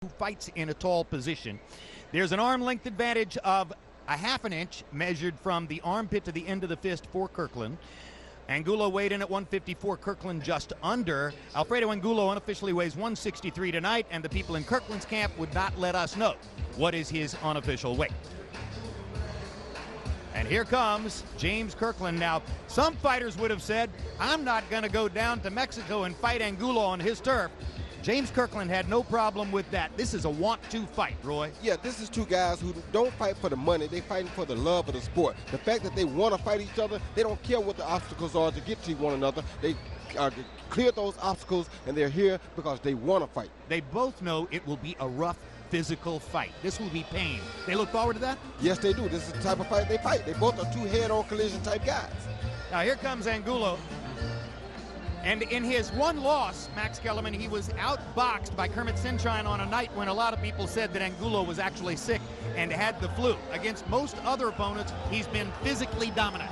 who fights in a tall position. There's an arm length advantage of a half an inch measured from the armpit to the end of the fist for Kirkland. Angulo weighed in at 154, Kirkland just under. Alfredo Angulo unofficially weighs 163 tonight, and the people in Kirkland's camp would not let us know what is his unofficial weight. And here comes James Kirkland. Now, some fighters would have said, I'm not going to go down to Mexico and fight Angulo on his turf. James Kirkland had no problem with that. This is a want-to fight, Roy. Yeah, this is two guys who don't fight for the money. They fighting for the love of the sport. The fact that they want to fight each other, they don't care what the obstacles are to get to one another. They clear those obstacles, and they're here because they want to fight. They both know it will be a rough physical fight. This will be pain. They look forward to that? Yes, they do. This is the type of fight they fight. They both are two head-on collision type guys. Now here comes Angulo. And in his one loss, Max Kellerman, he was outboxed by Kermit Sunshine on a night when a lot of people said that Angulo was actually sick and had the flu. Against most other opponents, he's been physically dominant.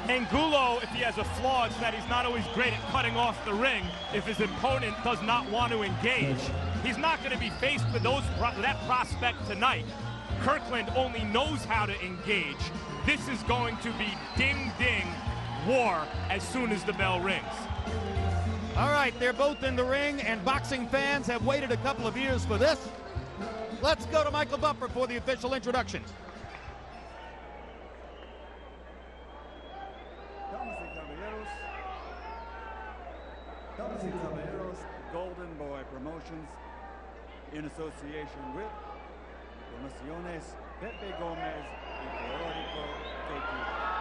Angulo, if he has a flaw, it's that he's not always great at cutting off the ring if his opponent does not want to engage. He's not going to be faced with that prospect tonight. Kirkland only knows how to engage. This is going to be ding-ding war as soon as the bell rings. All right, they're both in the ring, and boxing fans have waited a couple of years for this. Let's go to Michael Buffer for the official introductions. Damas y caballeros, Golden Boy Promotions, in association with Promociones Pepe Gomez y Teórico Tequila.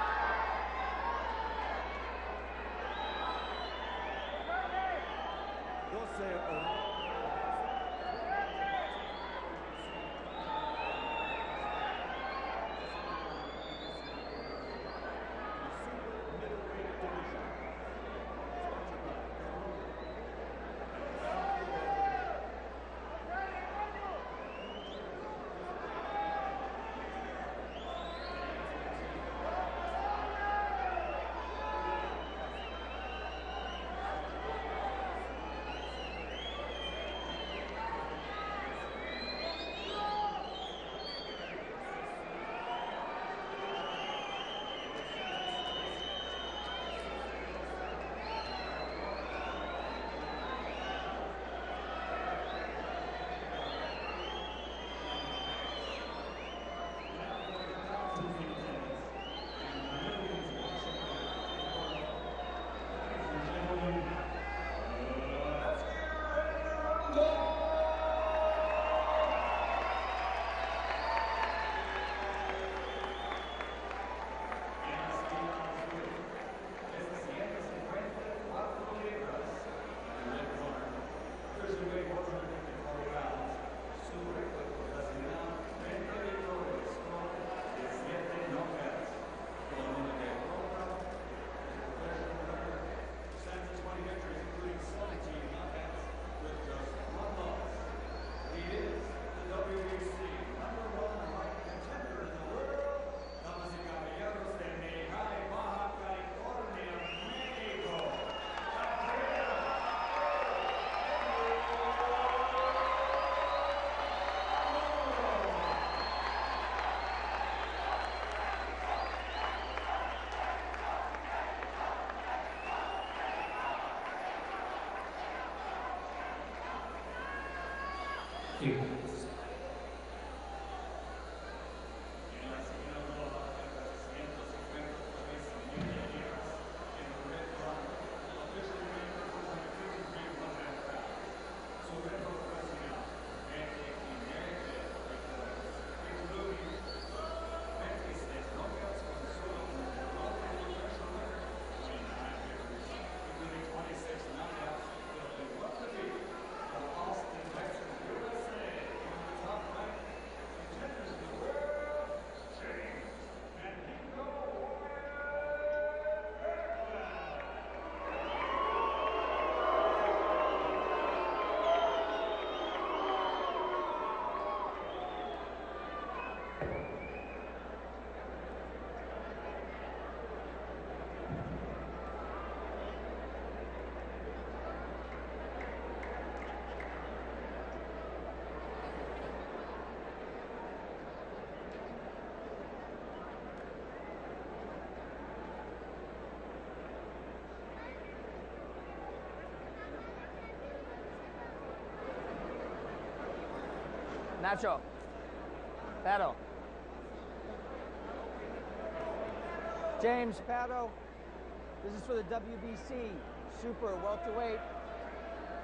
Nacho. Paddle. James, paddle. This is for the WBC Super Welterweight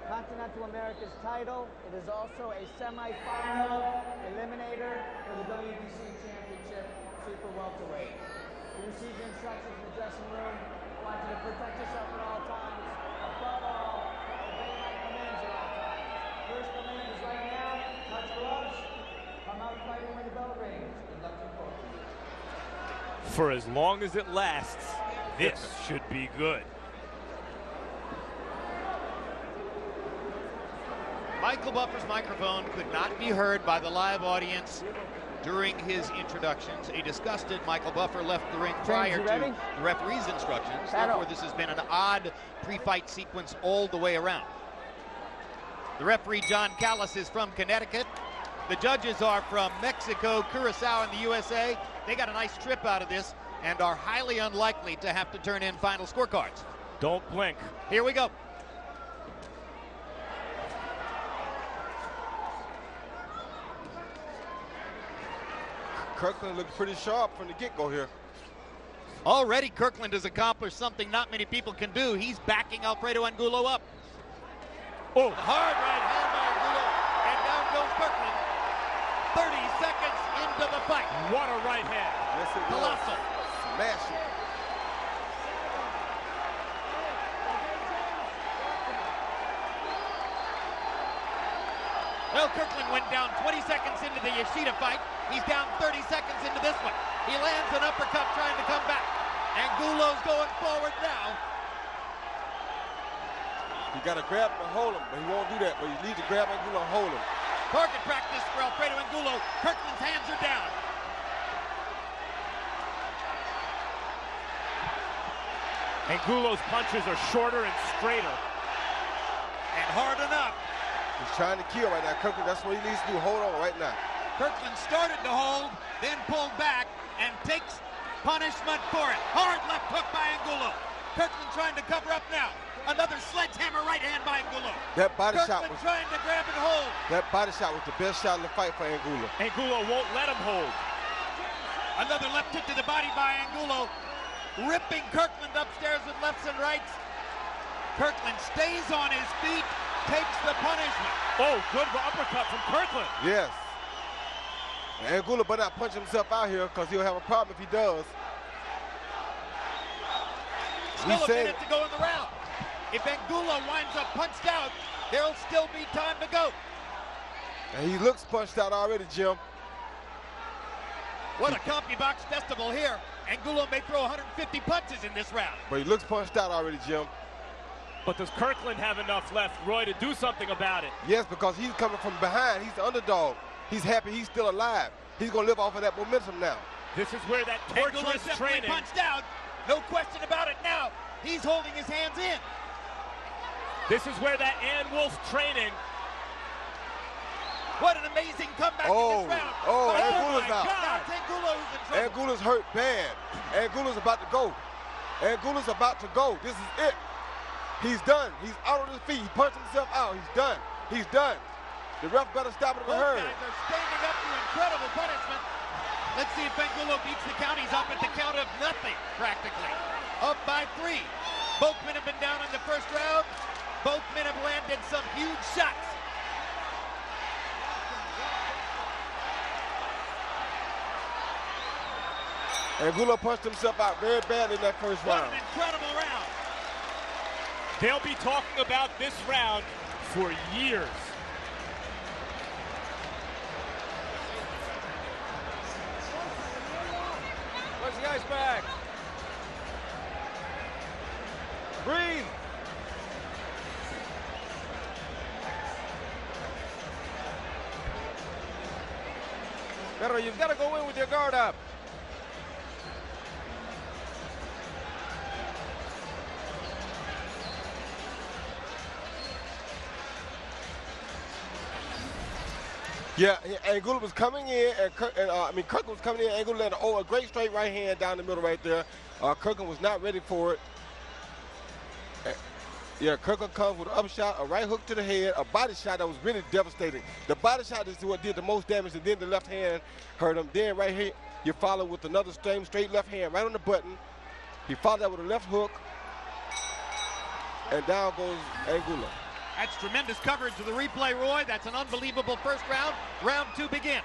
Continental America's title. It is also a semi-final eliminator for the WBC Championship Super Welterweight. You receive the instructions in the dressing room. I want you to protect yourself at all times. Above all, obey my commands at all times. First command is right now, touch gloves, come out fighting when the bell rings. Good luck to both of you. For as long as it lasts, this should be good. Michael Buffer's microphone could not be heard by the live audience during his introductions. A disgusted Michael Buffer left the ring prior to the referee's instructions. Therefore, this has been an odd pre-fight sequence all the way around. The referee, John Callis, is from Connecticut. The judges are from Mexico, Curacao, and the USA. They got a nice trip out of this and are highly unlikely to have to turn in final scorecards. Don't blink. Here we go. Kirkland looks pretty sharp from the get-go here. Already Kirkland has accomplished something not many people can do. He's backing Alfredo Angulo up. Oh, Hard right hand by Angulo, and down goes Kirkland. 30 seconds into the fight. what a right hand. Yes, it was. Colossal. Smash it. Well, Kirkland went down 20 seconds into the Yoshida fight. He's down 30 seconds into this one. He lands an uppercut trying to come back. Angulo's going forward now. You got to grab him and hold him, but he won't do that. But you need to grab Angulo and hold him. Target practice for Alfredo Angulo. Kirkland's hands are down. Angulo's punches are shorter and straighter. And hard enough. He's trying to kill right now. Kirkland, that's what he needs to do. Hold on right now. Kirkland started to hold, then pulled back, and takes punishment for it. Hard left hook by Angulo. Kirkland trying to cover up now. Another sledgehammer right hand by Angulo. That body shot Kirkland was trying to grab and hold. that body shot was the best shot in the fight for Angulo. Angulo won't let him hold. Another left hook to the body by Angulo, ripping Kirkland upstairs with lefts and rights. Kirkland stays on his feet, takes the punishment. Oh, good uppercut from Kirkland. Yes. And Angulo better not punch himself out here because he'll have a problem if he does. Still a minute to go in the round. If Angulo winds up punched out, there'll still be time to go. And he looks punched out already, Jim. What a CompuBox festival here. Angulo may throw 150 punches in this round. But he looks punched out already, Jim. But does Kirkland have enough left, Roy, to do something about it? Yes, because he's coming from behind. He's the underdog. He's happy he's still alive. He's going to live off of that momentum now. This is where that Angulo's torturous definitely training... punched out. No question about it now. He's holding his hands in. This is where that Ann Wolf training... What an amazing comeback in this round. Angulo's my out. God, it's Angulo who's in trouble. Angulo's hurt bad. Angulo's about to go. Angulo's about to go. This is it. He's done. He's out on his feet. He punched himself out. He's done. He's done. The ref better stop it in a Both hurry. guys are standing up to incredible punishment. Let's see if Angulo beats the count. He's up at the count of nothing, practically. Up by 3. Both men have been down in the first round. Both men have landed some huge shots. Angulo punched himself out very badly in that first What round. an incredible round. They'll be talking about this round for years. Where's the ice bag? Breathe. Pero you've got to go in with your guard up. Yeah, Angulo was coming in, and Kirkland was coming in. Angulo landed a great straight right hand down the middle right there. Kirkland was not ready for it. Yeah, Kirkland comes with an upshot, a right hook to the head, a body shot that was really devastating. The body shot is what did the most damage, and then the left hand hurt him. Then right here, you follow with another straight left hand right on the button. He followed that with a left hook, and down goes Angulo. That's tremendous coverage of the replay, Roy. That's an unbelievable first round. Round 2 begins.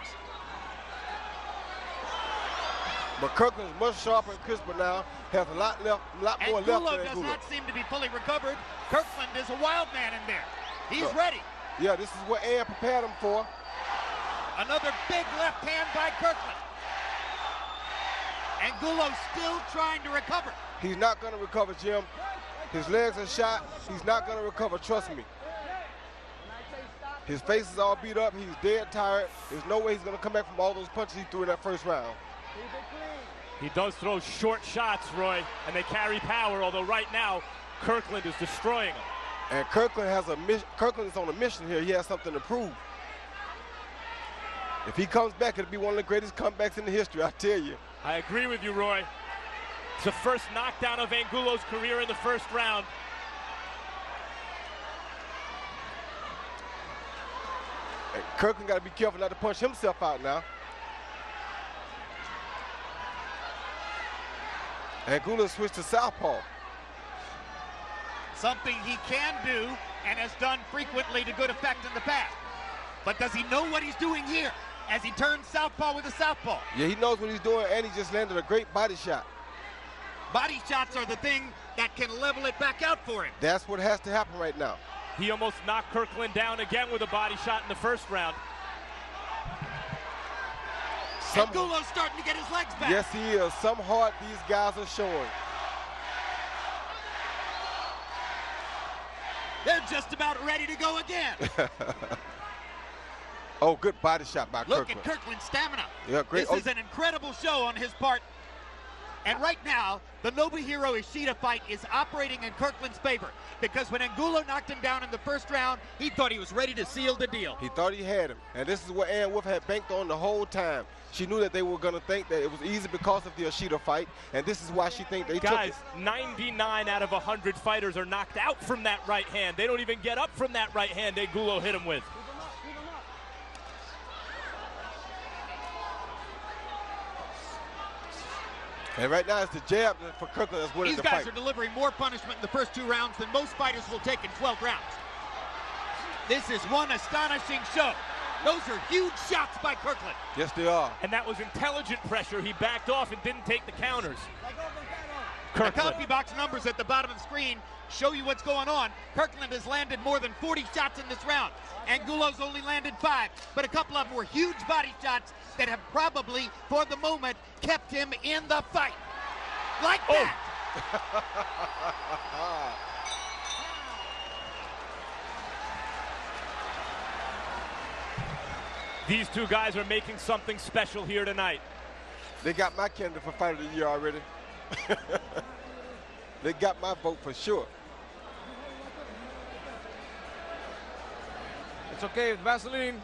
But Kirkland's much sharper and crisper now, has a lot more left Angulo than does Angulo. not seem to be fully recovered. Kirkland is a wild man in there. He's ready. Yeah, this is what Ann prepared him for. Another big left hand by Kirkland. Angulo still trying to recover. He's not going to recover, Jim. His legs are shot. He's not going to recover, trust me. His face is all beat up. He's dead tired. There's no way he's going to come back from all those punches he threw in that first round. He does throw short shots, Roy, and they carry power, although right now Kirkland is destroying him. And Kirkland is on a mission here. He has something to prove. If he comes back, it'll be one of the greatest comebacks in the history, I tell you. I agree with you, Roy. It's the first knockdown of Angulo's career in the first round. And Kirkland got to be careful not to punch himself out now. Angulo switched to southpaw. Something he can do and has done frequently to good effect in the past. But does he know what he's doing here as he turns southpaw with a southpaw? Yeah, he knows what he's doing, and he just landed a great body shot. Body shots are the thing that can level it back out for him. That's what has to happen right now. He almost knocked Kirkland down again with a body shot in the first round. Angulo's starting to get his legs back. Yes, he is. Some heart these guys are showing. They're just about ready to go again. Oh, good body shot by Kirkland. Look at Kirkland's stamina. Yeah, great. This is an incredible show on his part. And right now, the Nobuhiro Ishida fight is operating in Kirkland's favor, because when Angulo knocked him down in the first round, he thought he was ready to seal the deal. He thought he had him. And this is what Ann Wolf had banked on the whole time. She knew that they were going to think that it was easy because of the Ishida fight, and this is why she think they Guys, took it. 99 out of 100 fighters are knocked out from that right hand. They don't even get up from that right hand Angulo hit him with. And right now it's the jab for Kirkland that's winning These the guys fight. are delivering more punishment in the first 2 rounds than most fighters will take in 12 rounds. This is one astonishing show. Those are huge shots by Kirkland. Yes, they are. And that was intelligent pressure. He backed off and didn't take the counters. The CompuBox numbers at the bottom of the screen show you what's going on. Kirkland has landed more than 40 shots in this round. Angulo's only landed 5, but a couple of them were huge body shots that have probably, for the moment, kept him in the fight. Like that. These two guys are making something special here tonight. They got my candidate for Fight of the Year already. They got my vote for sure. It's okay, Vaseline.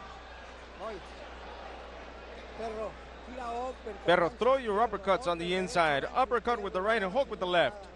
Perro, throw your uppercuts on the inside. Uppercut with the right and hook with the left.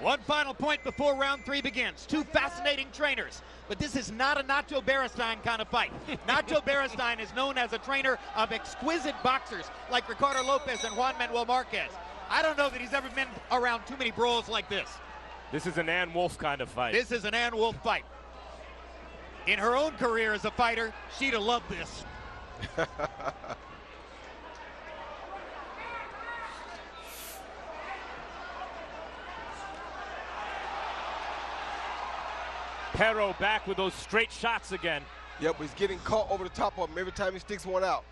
One final point before round 3 begins. 2 fascinating trainers. But this is not a Nacho Beristain kind of fight. Nacho Beristain is known as a trainer of exquisite boxers like Ricardo Lopez and Juan Manuel Marquez. I don't know that he's ever been around too many brawls like this. This is an Ann Wolf kind of fight. This is an Ann Wolf fight. In her own career as a fighter, she'd have loved this. Perro back with those straight shots again. Yep, he's getting caught over the top of him every time he sticks one out.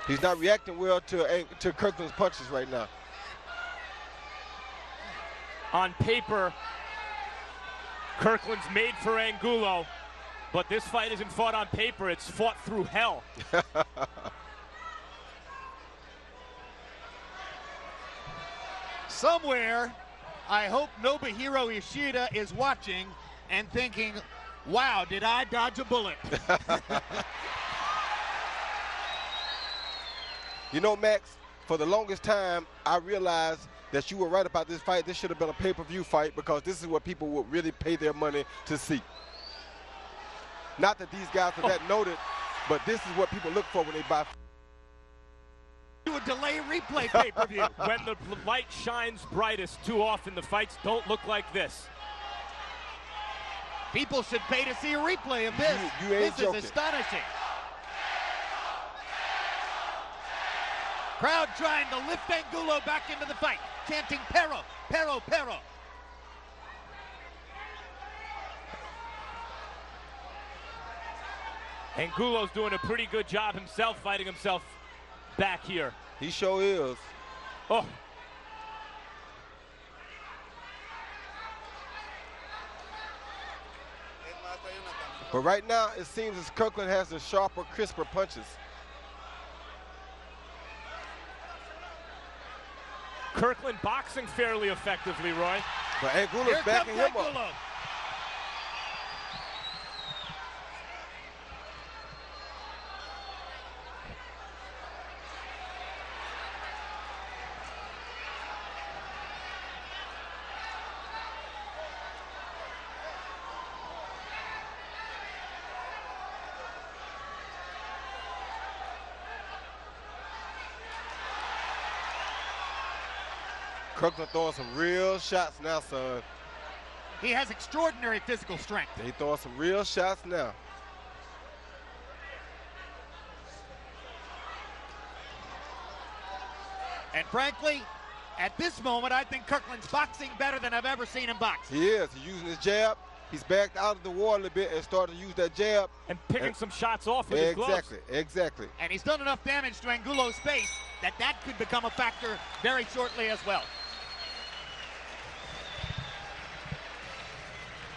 He's not reacting well to Kirkland's punches right now. On paper, Kirkland's made for Angulo. But this fight isn't fought on paper, it's fought through hell. Somewhere, I hope Nobuhiro Ishida is watching and thinking, wow, did I dodge a bullet? You know, Max, for the longest time, I realized that you were right about this fight. This should have been a pay-per-view fight because this is what people would really pay their money to see. Not that these guys are that noted, but this is what people look for when they buy. Do a delay replay pay-per-view. When the light shines brightest, too often the fights don't look like this. People should pay to see a replay of this. You ain't this joking. Is astonishing. Crowd trying to lift Angulo back into the fight, chanting Pero, Pero, Pero. Angulo's doing a pretty good job himself, fighting himself back here. He sure is. Oh. But right now, it seems as Kirkland has the sharper, crisper punches. Kirkland boxing fairly effectively, Roy. But Angulo's backing him Angulo. up. Kirkland throwing some real shots now, son. He has extraordinary physical strength. He throwing some real shots now. And frankly, at this moment, I think Kirkland's boxing better than I've ever seen him box. He is. He's using his jab. He's backed out of the war a little bit and started to use that jab. And picking some shots off with his gloves. Exactly. And he's done enough damage to Angulo's face that could become a factor very shortly as well.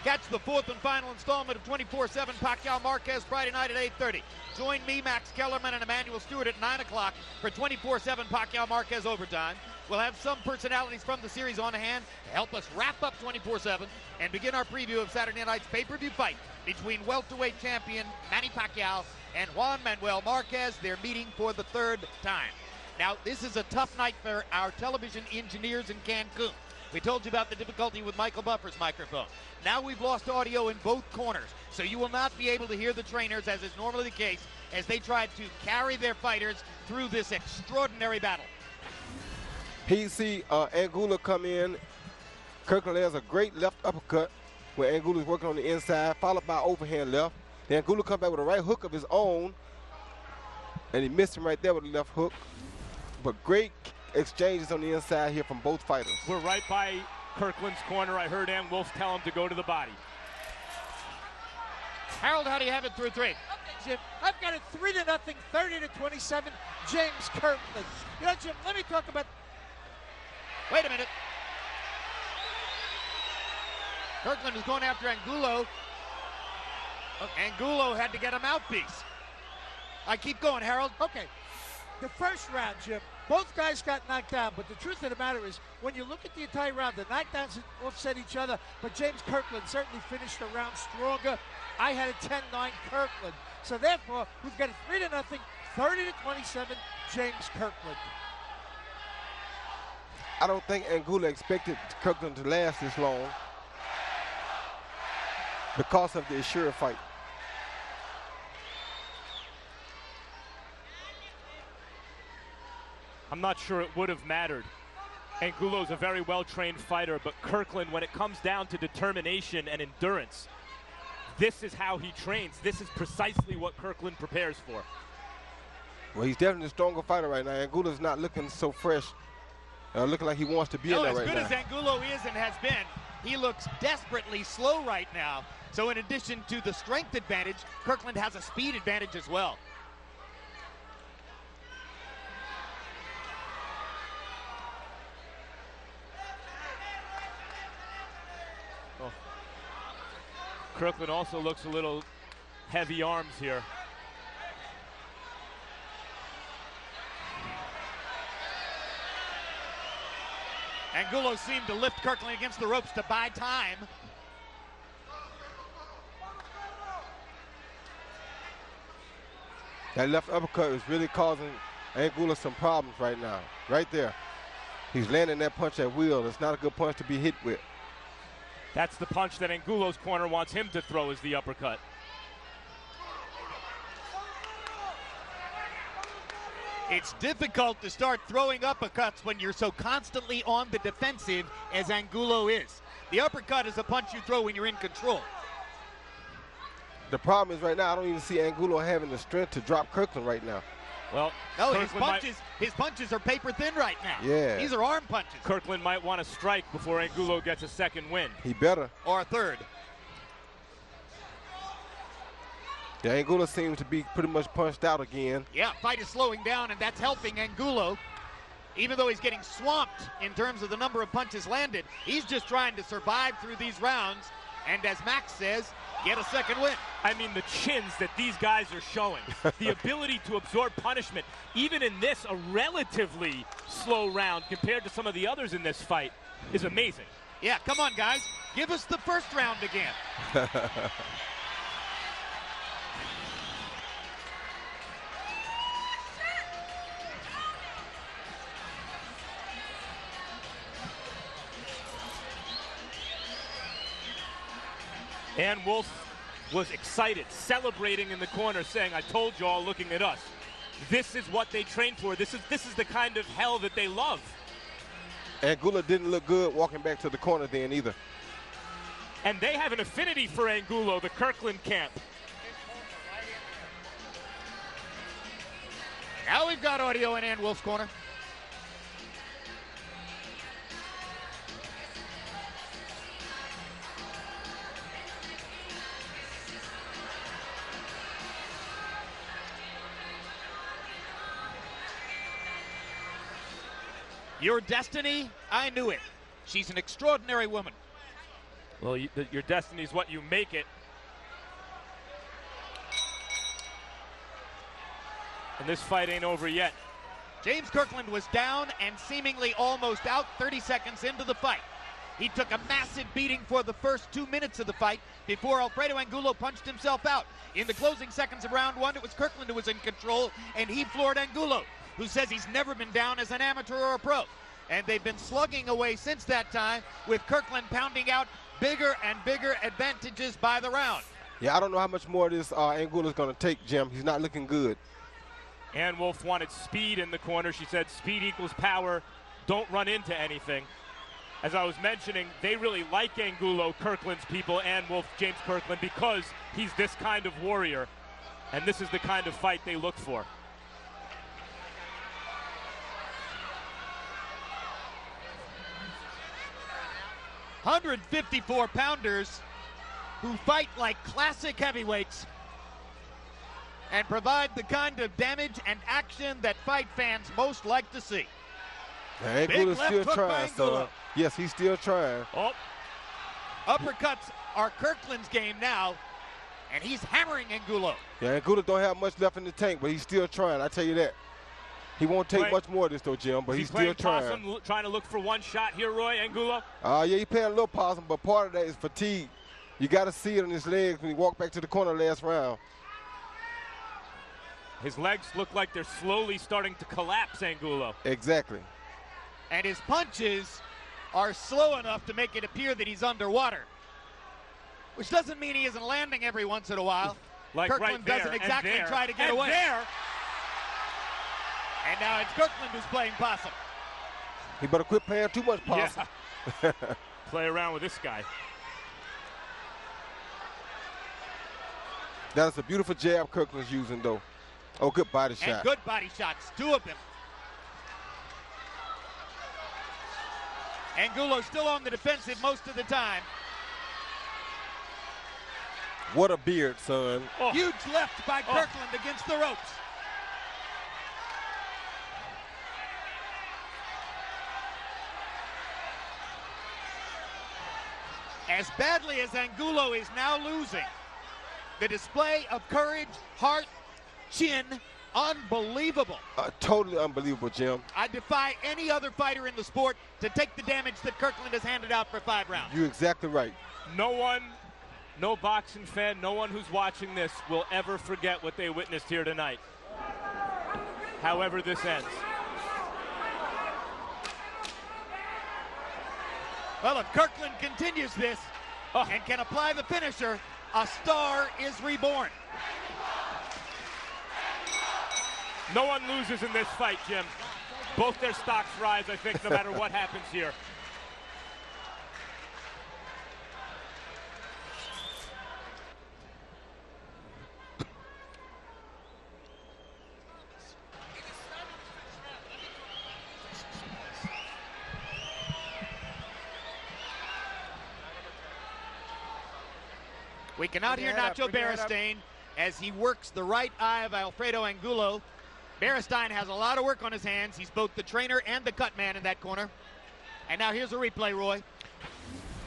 Catch the fourth and final installment of 24/7 Pacquiao Marquez Friday night at 8:30. Join me, Max Kellerman, and Emmanuel Stewart at 9 o'clock for 24/7 Pacquiao Marquez Overtime. We'll have some personalities from the series on hand to help us wrap up 24/7 and begin our preview of Saturday night's pay-per-view fight between welterweight champion Manny Pacquiao and Juan Manuel Marquez. They're meeting for the third time. Now, this is a tough night for our television engineers in Cancun. We told you about the difficulty with Michael Buffer's microphone. Now we've lost audio in both corners, so you will not be able to hear the trainers, as is normally the case, as they try to carry their fighters through this extraordinary battle. Here you see Angulo come in. Kirkland has a great left uppercut where Angulo is working on the inside, followed by overhand left. Then Angulo comes back with a right hook of his own, and he missed him right there with the left hook. But great exchanges on the inside here from both fighters. We're right by Kirkland's corner. I heard Ann Wolf tell him to go to the body. Harold, how do you have it through three? Okay, Jim, I've got it 3-0, 30-27, James Kirkland. You know, Jim, let me talk about... Wait a minute. Kirkland is going after Angulo. Angulo had to get a mouthpiece. I keep going, Harold. Okay, the first round, Jim, both guys got knocked down, but the truth of the matter is, when you look at the entire round, the knockdowns offset each other, but James Kirkland certainly finished the round stronger. I had a 10-9 Kirkland. So therefore, we've got a 3-0, 30-27, James Kirkland. I don't think Angulo expected Kirkland to last this long because of the Ashura fight. I'm not sure it would have mattered. Angulo's a very well-trained fighter, but Kirkland, when it comes down to determination and endurance, this is how he trains. This is precisely what Kirkland prepares for. Well, he's definitely a stronger fighter right now. Angulo's not looking so fresh, looking like he wants to be in there right now. As good as Angulo is and has been, he looks desperately slow right now. So in addition to the strength advantage, Kirkland has a speed advantage as well. Kirkland also looks a little heavy arms here. Angulo seemed to lift Kirkland against the ropes to buy time. That left uppercut is really causing Angulo some problems right now. Right there. He's landing that punch at will. It's not a good punch to be hit with. That's the punch that Angulo's corner wants him to throw, is the uppercut. It's difficult to start throwing uppercuts when you're so constantly on the defensive as Angulo is. The uppercut is a punch you throw when you're in control. The problem is right now I don't even see Angulo having the strength to drop Kirkland right now. Well, no, his punches are paper thin right now. Yeah. These are arm punches. Kirkland might want to strike before Angulo gets a second win. He better. Or a third. The Angulo seems to be pretty much punched out again. Yeah, fight is slowing down, and that's helping Angulo. Even though he's getting swamped in terms of the number of punches landed, he's just trying to survive through these rounds, and as Max says, get a second win. I mean, the chins that these guys are showing, the ability to absorb punishment, even in this, a relatively slow round compared to some of the others in this fight, is amazing. Yeah, come on, guys. Give us the first round again. And Wolf was excited, celebrating in the corner, saying, I told you all, looking at us. This is what they train for. This is the kind of hell that they love. Angulo didn't look good walking back to the corner then either. And they have an affinity for Angulo, the Kirkland camp. Now we've got audio in Ann Wolf's corner. Your destiny, I knew it. She's an extraordinary woman. Well, your destiny is what you make it. And this fight ain't over yet. James Kirkland was down and seemingly almost out 30 seconds into the fight. He took a massive beating for the first 2 minutes of the fight before Alfredo Angulo punched himself out. In the closing seconds of round one, it was Kirkland who was in control, and he floored Angulo, who says he's never been down as an amateur or a pro. And they've been slugging away since that time, with Kirkland pounding out bigger and bigger advantages by the round. Yeah, I don't know how much more of this Angulo is going to take, Jim. He's not looking good. Ann Wolf wanted speed in the corner. She said speed equals power. Don't run into anything. As I was mentioning, they really like Angulo, Kirkland's people, Ann Wolf, James Kirkland, because he's this kind of warrior. And this is the kind of fight they look for. $154-pounders who fight like classic heavyweights and provide the kind of damage and action that fight fans most like to see. Angulo's still trying, son. Yes, he's still trying. Oh. Uppercuts are Kirkland's game now, and he's hammering Angulo. Yeah, Angulo don't have much left in the tank, but he's still trying. I tell you that. He won't take much more of this, though, Jim, but he's still trying. Possum, trying to look for one shot here, Roy, Angulo? Yeah, he's playing a little possum, but part of that is fatigue. You got to see it on his legs when he walked back to the corner last round. His legs look like they're slowly starting to collapse, Angulo. Exactly. And his punches are slow enough to make it appear that he's underwater, which doesn't mean he isn't landing every once in a while. Like Kirkland right there, doesn't exactly and there, try to get and away. There. And now it's Kirkland who's playing possum. He better quit playing too much possum. Yeah. Play around with this guy. That's a beautiful jab Kirkland's using, though. Oh, good body shot. And good body shots, two of them. Angulo still on the defensive most of the time. What a beard, son. Oh. Huge left by Kirkland against the ropes. As badly as Angulo is now losing, The display of courage, heart, chin, unbelievable. Totally unbelievable, Jim. I defy any other fighter in the sport to take the damage that Kirkland has handed out for 5 rounds. You're exactly right. No one, no boxing fan, no one who's watching this will ever forget what they witnessed here tonight. However this ends. Well, if Kirkland continues this and can apply the finisher, a star is reborn. No one loses in this fight, Jim. Both their stocks rise, I think, no matter what happens here. We cannot hear Nacho Beristain as he works the right eye of Alfredo Angulo. Beristain has a lot of work on his hands. He's both the trainer and the cut man in that corner. And now here's a replay, Roy.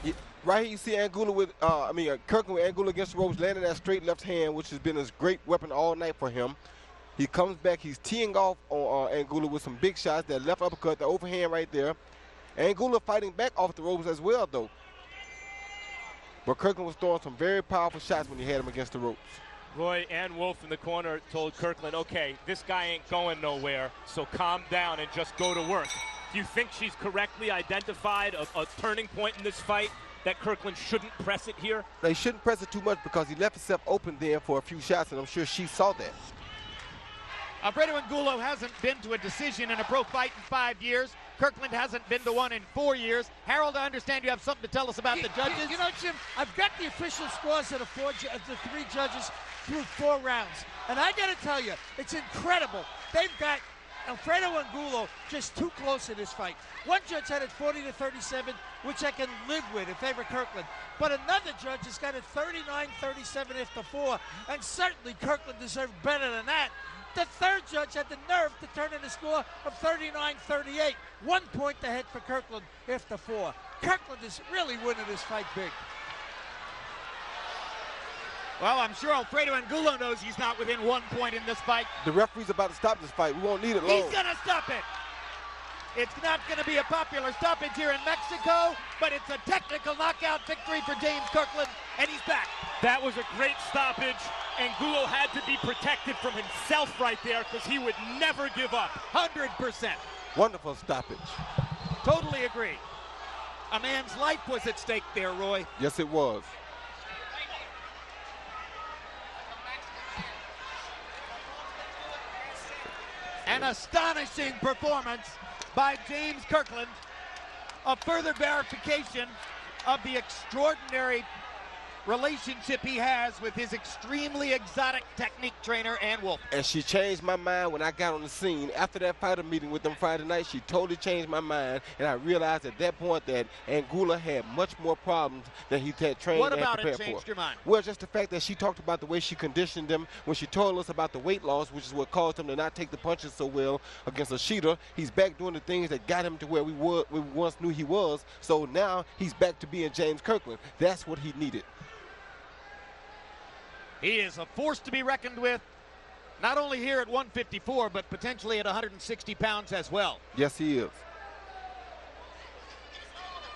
Yeah, right here you see Angulo with, Kirkland with Angulo against the ropes, landing that straight left hand, which has been his great weapon all night for him. He comes back, he's teeing off on Angulo with some big shots, that left uppercut, the overhand right there. Angulo fighting back off the ropes as well, though. But Kirkland was throwing some very powerful shots when he had him against the ropes. Roy and Wolf in the corner told Kirkland, okay, this guy ain't going nowhere, so calm down and just go to work. Do you think she's correctly identified a turning point in this fight, that Kirkland shouldn't press it here? They shouldn't press it too much because he left himself open there for a few shots, and I'm sure she saw that. Alfredo Angulo hasn't been to a decision in a pro fight in 5 years. Kirkland hasn't been to one in 4 years. Harold, I understand you have something to tell us about the judges. You know, Jim, I've got the official scores of the 3 judges through 4 rounds. And I got to tell you, it's incredible. They've got Alfredo Angulo just too close in this fight. One judge had it 40-37, which I can live with in favor of Kirkland. But another judge has got it 39-37 after 4, and certainly Kirkland deserved better than that. The third judge had the nerve to turn in a score of 39-38. 1 point ahead for Kirkland after 4. Kirkland is really winning this fight big. Well, I'm sure Alfredo Angulo knows he's not within 1 point in this fight. The referee's about to stop this fight. We won't need it long. He's going to stop it. It's not going to be a popular stoppage here in Mexico, but it's a technical knockout victory for James Kirkland, and he's back. That was a great stoppage. Angulo had to be protected from himself right there because he would never give up. 100%. Wonderful stoppage. Totally agree. A man's life was at stake there, Roy. Yes, it was. An astonishing performance by James Kirkland. A further verification of the extraordinary relationship he has with his extremely exotic technique trainer, Ann Wolf. And she changed my mind when I got on the scene. After that fighter meeting with them Friday night, she totally changed my mind, and I realized at that point that Angulo had much more problems than he had trained and prepared for. What about it changed your mind? Well, just the fact that she talked about the way she conditioned them when she told us about the weight loss, which is what caused him to not take the punches so well against Ashita. He's back doing the things that got him to where we once knew he was. So now he's back to being James Kirkland. That's what he needed. He is a force to be reckoned with, not only here at 154, but potentially at 160 pounds as well. Yes, he is.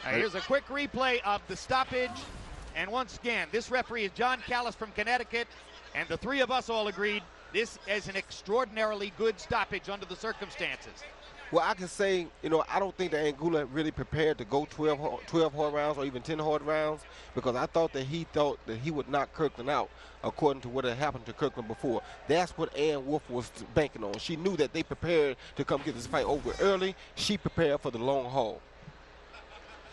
Here's a quick replay of the stoppage. And once again, this referee is John Callis from Connecticut, and the 3 of us all agreed this is an extraordinarily good stoppage under the circumstances. Well, I can say, I don't think that Angulo really prepared to go 12 hard rounds or even 10 hard rounds, because I thought that he would knock Kirkland out according to what had happened to Kirkland before. That's what Ann Wolf was banking on. She knew that they prepared to come get this fight over early. She prepared for the long haul.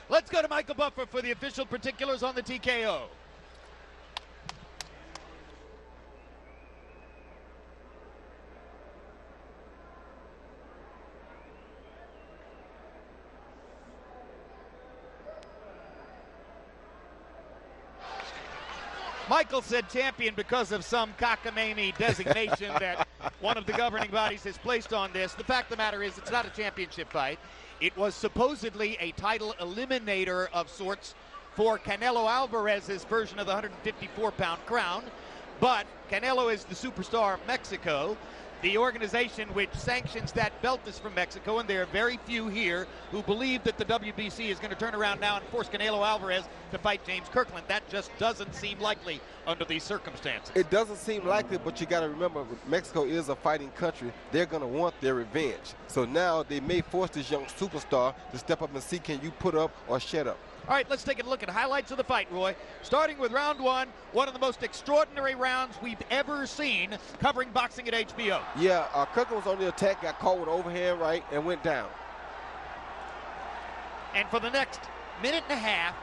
Let's go to Michael Buffer for the official particulars on the TKO. Michael said champion because of some cockamamie designation that one of the governing bodies has placed on this. The fact of the matter is it's not a championship fight. It was supposedly a title eliminator of sorts for Canelo Alvarez's version of the 154-pound crown. But Canelo is the superstar of Mexico. The organization which sanctions that belt is from Mexico, and there are very few here who believe that the WBC is going to turn around now and force Canelo Alvarez to fight James Kirkland. That just doesn't seem likely under these circumstances. It doesn't seem likely, but you got to remember, Mexico is a fighting country. They're going to want their revenge. So now they may force this young superstar to step up and see, can you put up or shut up? All right, let's take a look at highlights of the fight, Roy. Starting with round one of the most extraordinary rounds we've ever seen covering boxing at HBO. Yeah, Kirkland was on the attack, got caught with overhand right, and went down. And for the next minute and a half,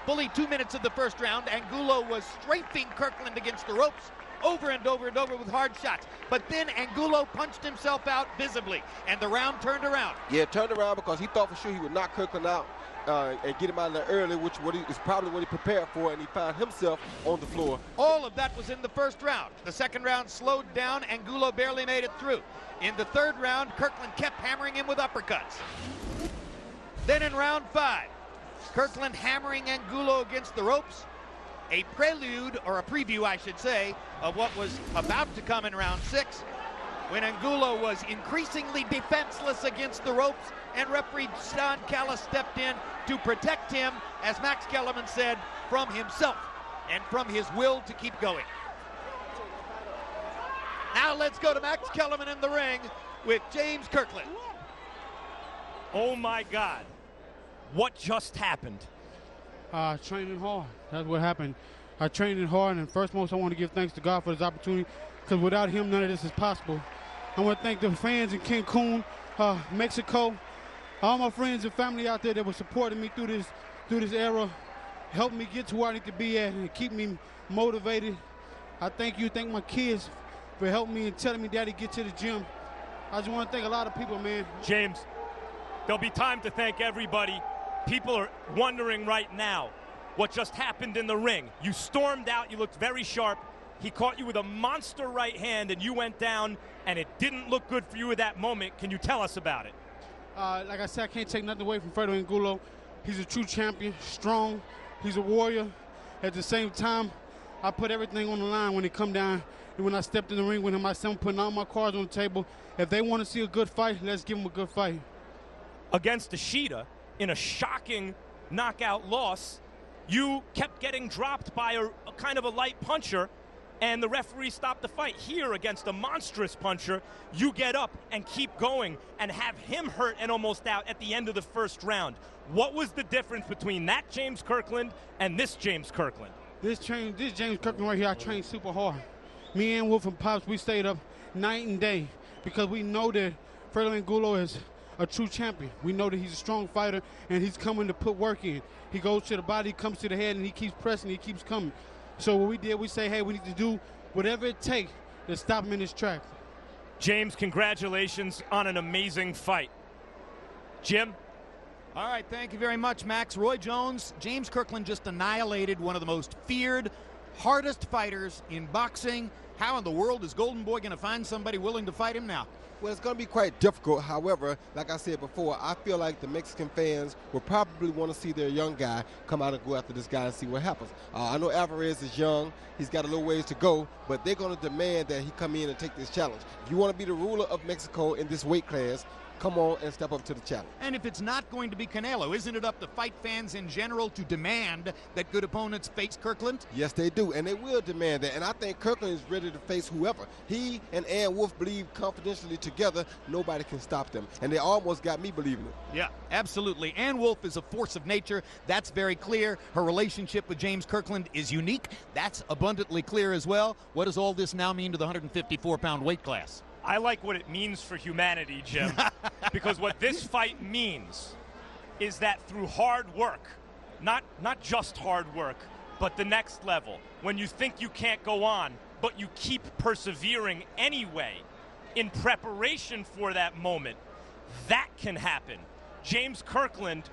fully 2 minutes of the first round, Angulo was strafing Kirkland against the ropes over and over and over with hard shots. But then Angulo punched himself out visibly, and the round turned around. Yeah, it turned around because he thought for sure he would knock Kirkland out and get him out of there early, which is probably what he prepared for, and he found himself on the floor. All of that was in the first round. The second round slowed down. Angulo barely made it through. In the third round, Kirkland kept hammering him with uppercuts. Then in round 5, Kirkland hammering Angulo against the ropes. A prelude, or a preview, I should say, of what was about to come in round 6, when Angulo was increasingly defenseless against the ropes, and referee Don Callis stepped in to protect him, as Max Kellerman said, from himself and from his will to keep going. Now let's go to Max Kellerman in the ring with James Kirkland. Oh my God, what just happened? Training hard. That's what happened. I trained hard, and first most I want to give thanks to God for this opportunity, because without him, none of this is possible. I want to thank the fans in Cancun, Mexico, all my friends and family out there that were supporting me through this era, helped me get to where I need to be at and keep me motivated. I thank my kids for helping me and telling me, Daddy, get to the gym. I just want to thank a lot of people, man. James, there'll be time to thank everybody. People are wondering right now what just happened in the ring. You stormed out, you looked very sharp. He caught you with a monster right hand, and you went down, and it didn't look good for you at that moment. Can you tell us about it? Like I said, I can't take nothing away from Alfredo Angulo. He's a true champion, strong. He's a warrior. At the same time, I put everything on the line when it come down. And when I stepped in the ring with him, I said, I'm putting all my cards on the table. If they want to see a good fight, let's give them a good fight. Against Ishida, in a shocking knockout loss, you kept getting dropped by a kind of a light puncher, and the referee stopped the fight. Here, against a monstrous puncher, you get up and keep going and have him hurt and almost out at the end of the first round. What was the difference between that James Kirkland and this James Kirkland? This James Kirkland right here, I trained super hard. Me and Wolf and Pops, we stayed up night and day because we know that Alfredo Angulo is a true champion. We know that he's a strong fighter, and he's coming to put work in. He goes to the body, comes to the head, and he keeps pressing, he keeps coming. So what we did, we say, hey, we need to do whatever it takes to stop him in his tracks. James, congratulations on an amazing fight. Jim? All right, thank you very much, Max. Roy Jones, James Kirkland just annihilated one of the most feared, hardest fighters in boxing. How in the world is Golden Boy going to find somebody willing to fight him now? Well, it's going to be quite difficult. However, like I said before, I feel like the Mexican fans will probably want to see their young guy come out and go after this guy and see what happens. I know Alvarez is young. He's got a little ways to go, but they're going to demand that he come in and take this challenge. If you want to be the ruler of Mexico in this weight class, come on and step up to the challenge. And if it's not going to be Canelo, isn't it up to fight fans in general to demand that good opponents face Kirkland? Yes, they do, and they will demand that. And I think Kirkland is ready to face whoever. He and Ann Wolf believe confidentially together, nobody can stop them. And they almost got me believing it. Yeah, absolutely. Ann Wolf is a force of nature. That's very clear. Her relationship with James Kirkland is unique. That's abundantly clear as well. What does all this now mean to the 154-pound weight class? I like what it means for humanity, Jim, because what this fight means is that through hard work, not just hard work, but the next level, when you think you can't go on, but you keep persevering anyway in preparation for that moment, that can happen. James Kirkland,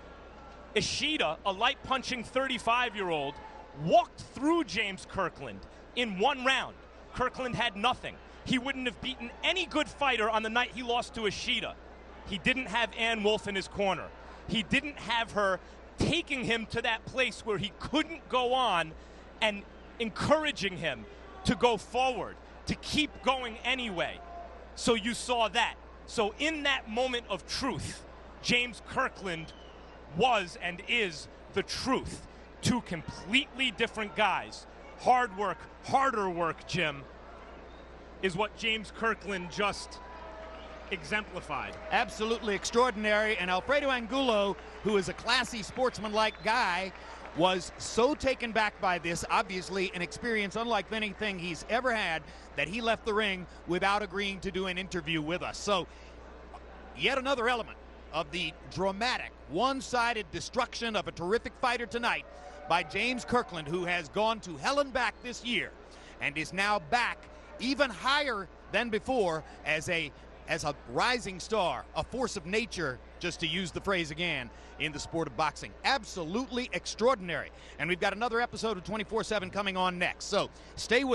Ishida, a light-punching 35-year-old, walked through James Kirkland in one round. Kirkland had nothing. He wouldn't have beaten any good fighter on the night he lost to Ishida. He didn't have Ann Wolf in his corner. He didn't have her taking him to that place where he couldn't go on and encouraging him to go forward, to keep going anyway. So you saw that. So in that moment of truth, James Kirkland was and is the truth. Two completely different guys. Hard work, harder work, Jim, is what James Kirkland just exemplified. Absolutely extraordinary. And Alfredo Angulo, who is a classy, sportsmanlike guy, was so taken back by this, obviously an experience unlike anything he's ever had, that he left the ring without agreeing to do an interview with us. So yet another element of the dramatic, one-sided destruction of a terrific fighter tonight by James Kirkland, who has gone to hell and back this year and is now back even higher than before as a rising star, a force of nature, just to use the phrase again, in the sport of boxing. Absolutely extraordinary. And we've got another episode of 24/7 coming on next. So stay with